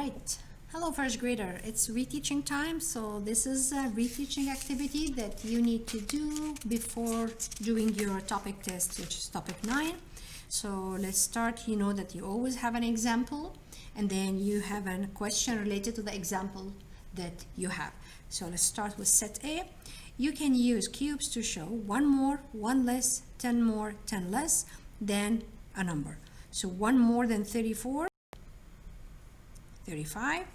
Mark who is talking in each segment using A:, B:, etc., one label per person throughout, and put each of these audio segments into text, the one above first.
A: right. Hello first grader, it's reteaching time. So this is a reteaching activity that you need to do before doing your topic test, which is topic 9. So let's start. You know that you always have an example and then you have a question related to the example that you have. So let's start with set A. You can use cubes to show 1 more, 1 less, 10 more, 10 less than a number. So 1 more than 34, 35,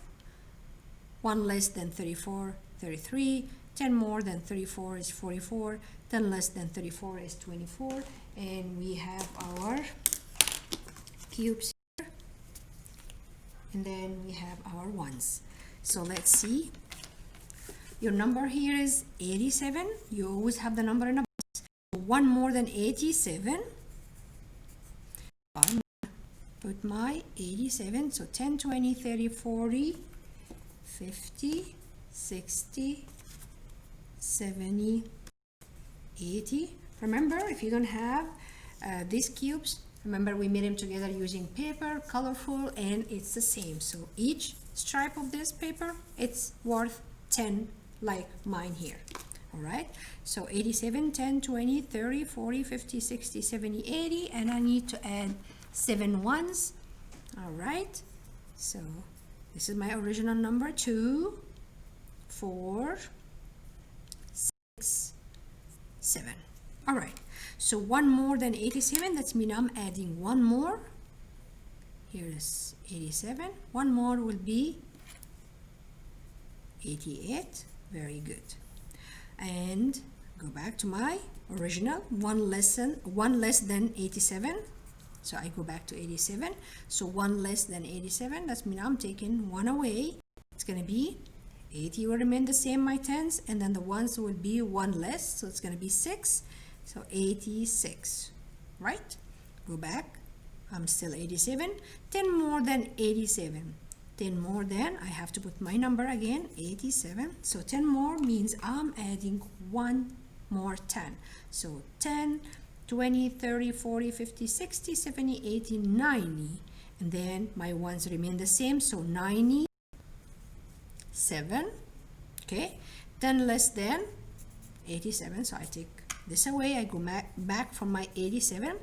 A: 1 less than 34, 33, 10 more than 34 is 44, 10 less than 34 is 24, and we have our cubes here, and then we have our ones. So let's see. Your number here is 87. You always have the number in a box. 1 more than 87. I'm put my 87. So 10, 20, 30, 40, 50, 60, 70, 80. Remember, if you don't have these cubes, remember we made them together using paper, colorful, and it's the same. So each stripe of this paper, it's worth 10, like mine here. All right, so 87, 10, 20, 30, 40, 50, 60, 70, 80, and I need to add 7 ones. All right, so this is my original number: 2, 4, 6, 7. All right, so 1 more than 87, that means I'm adding 1 more. Here is 87. 1 more will be 88. Very good. And go back to my original. 1 less than 87. So I go back to 87. So 1 less than 87, that means I'm taking 1 away. It's going to be 80 will remain the same, my tens, and then the ones will be 1 less, so it's going to be 6. So 86, right? Go back. I'm still 87. 10 more than 87. 10 more than, I have to put my number again, 87. So 10 more means I'm adding 1 more 10. So 10, 20, 30, 40, 50, 60, 70, 80, 90. And then my ones remain the same, so 97. Okay, 10 less than 87. So I take this away. I go back from my 87.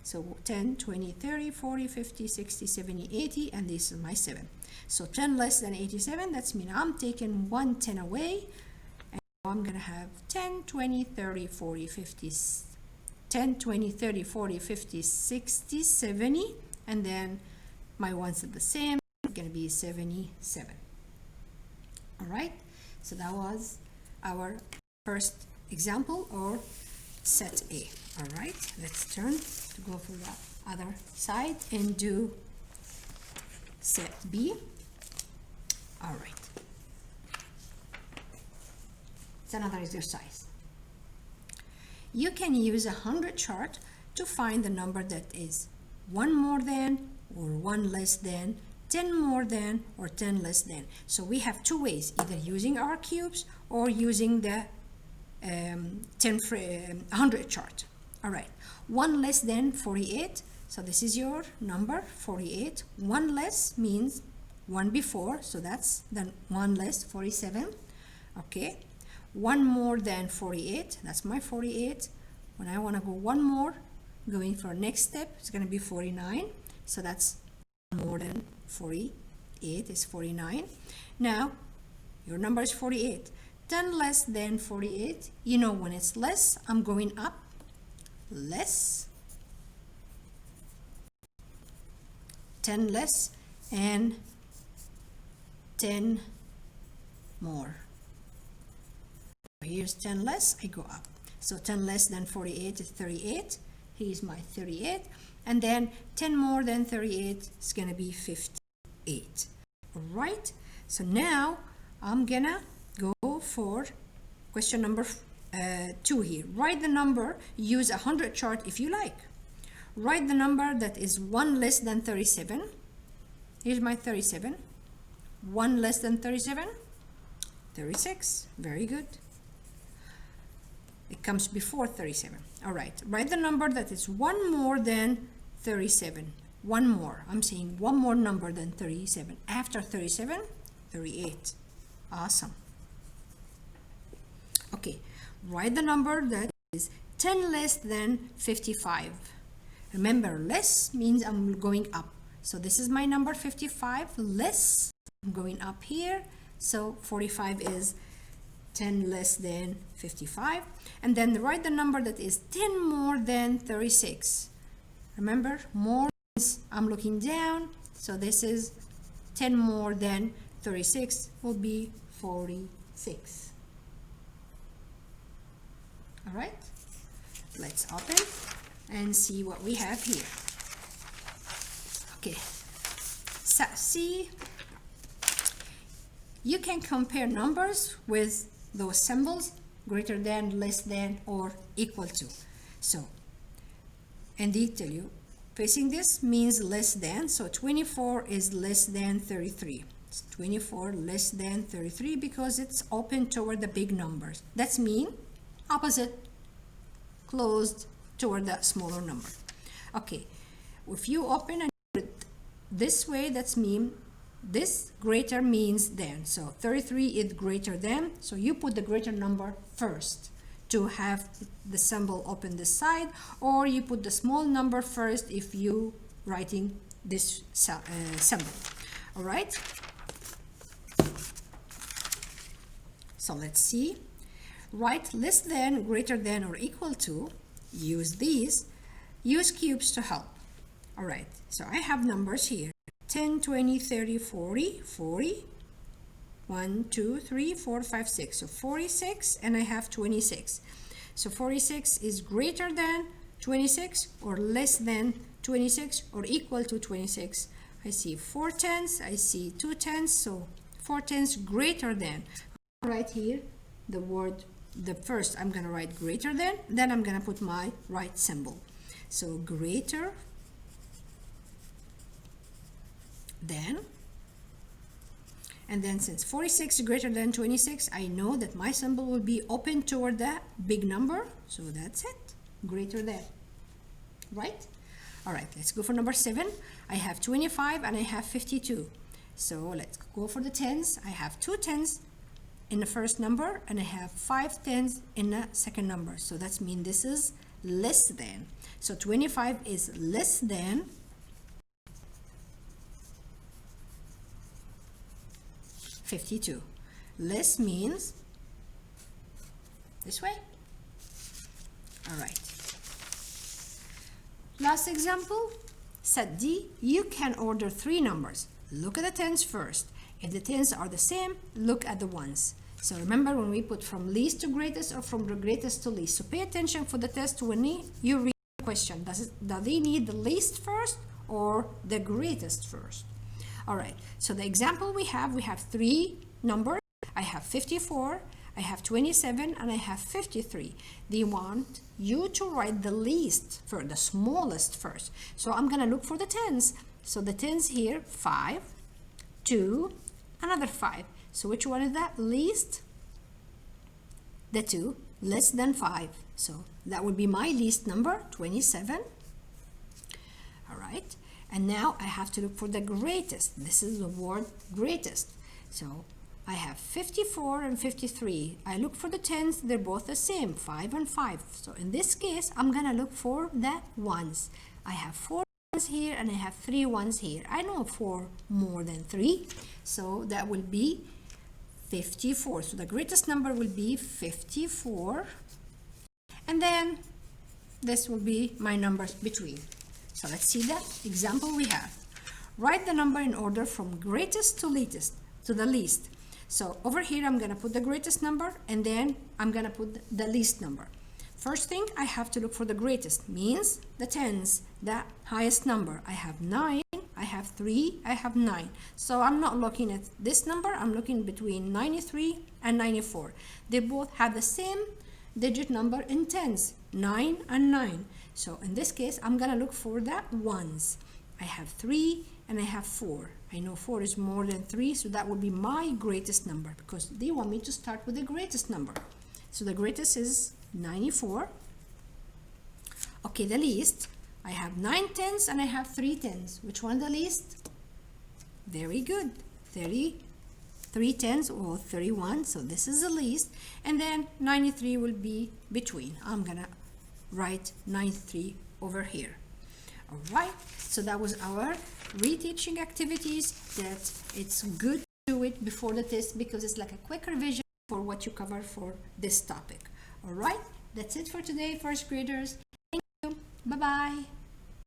A: So 10, 20, 30, 40, 50, 60, 70, 80, and this is my 7. So 10 less than 87, that means I'm taking 1 10 away. And I'm going to have 10, 20, 30, 40, 50, 10, 20, 30, 40, 50, 60, 70, and then my ones are the same. It's going to be 77. All right, so that was our first example, or set A. All right, let's turn to go for the other side and do set B. All right, it's another exercise. You can use a 100 chart to find the number that is 1 more than or 1 less than, 10 more than or 10 less than. So we have 2 ways, either using our cubes or using the 100 chart. All right, 1 less than 48. So this is your number, 48. 1 less means 1 before, so that's then 1 less, 47. Okay, 1 more than 48, that's my 48. When I want to go 1 more, going for next step, it's going to be 49. So that's more than 48 is 49. Now your number is 48. 10 less than 48, you know, when it's less, I'm going up, less, 10 less, and 10 more. Here's 10 less, I go up. So 10 less than 48 is 38. Here's my 38. And then 10 more than 38 is going to be 58. All right. So now I'm going to go for question number 2 here. Write the number, use a 100 chart if you like. Write the number that is 1 less than 37. Here's my 37. 1 less than 37, 36. Very good. It comes before 37. All right, write the number that is 1 more than 37. one more. I'm saying one more number than 37. After 37, 38. Awesome. Okay, write the number that is 10 less than 55. Remember, less means I'm going up. So this is my number 55, less, I'm going up here. So 45 is 10 less than 55. And then write the number that is 10 more than 36. Remember, more means I'm looking down. So this is 10 more than 36 will be 46. All right, let's open and see what we have here. Okay, so see, you can compare numbers with those symbols, greater than, less than, or equal to. So, and they tell you, facing this means less than, so 24 is less than 33. It's 24 less than 33 because it's open toward the big numbers. That's mean opposite, closed toward the smaller number. Okay, if you open and put it this way, that's mean this greater means than. So 33 is greater than, so you put the greater number first to have the symbol open this side, or you put the small number first if you writing this symbol. All right, so let's see. Write less than, greater than, or equal to. Use these. Use cubes to help. All right, so I have numbers here. 10, 20, 30, 40, 40. 1, 2, 3, 4, 5, 6. So 46, and I have 26. So 46 is greater than 26, or less than 26, or equal to 26. I see 4 tens, I see 2 tens, so 4 tens greater than. Right here, the word, the first I'm gonna write greater than, then I'm gonna put my right symbol. So greater than, and then since 46 is greater than 26, I know that my symbol will be open toward that big number, so that's it, greater than, right? All right, let's go for number 7. I have 25 and I have 52. So let's go for the tens. I have 2 tens in the first number and I have 5 tens in the second number. So that's mean this is less than. So 25 is less than 52. Less means this way. All right. Last example, set D. You can order 3 numbers. Look at the tens first. If the tens are the same, look at the ones. So remember when we put from least to greatest or from the greatest to least. So pay attention for the test when you read the question. Does they need the least first or the greatest first? All right, so the example we have 3 numbers. I have 54, I have 27, and I have 53. They want you to write the least first, the smallest first. So I'm gonna look for the tens. So the tens here, 5, 2, another 5. So which one is that? Least? The 2, less than 5. So that would be my least number, 27. All right. And now I have to look for the greatest. This is the word greatest. So I have 54 and 53. I look for the tens, they're both the same, 5 and 5. So in this case, I'm gonna look for the ones. I have 4 ones here and I have 3 ones here. I know 4 more than 3, so that will be 54. So the greatest number will be 54. And then this will be my numbers between. So let's see the example we have. Write the number in order from greatest to the least. So over here, I'm gonna put the greatest number and then I'm gonna put the least number. First thing, I have to look for the greatest, means the tens, the highest number. I have 9, I have 3, I have 9. So I'm not looking at this number, I'm looking between 93 and 94. They both have the same digit number in tens, 9 and 9. So in this case, I'm gonna look for the ones. I have 3 and I have 4. I know 4 is more than 3, so that would be my greatest number because they want me to start with the greatest number. So the greatest is 94. Okay, the least, I have 9 tens and I have 3 tens. Which one the least? Very good. 3 tens or 31, so this is the least. And then 93 will be between. I'm gonna write 93 over here. All right, so that was our reteaching activities. That it's good to do it before the test because it's like a quick revision for what you cover for this topic. All right, that's it for today, first graders. Thank you. Bye-bye.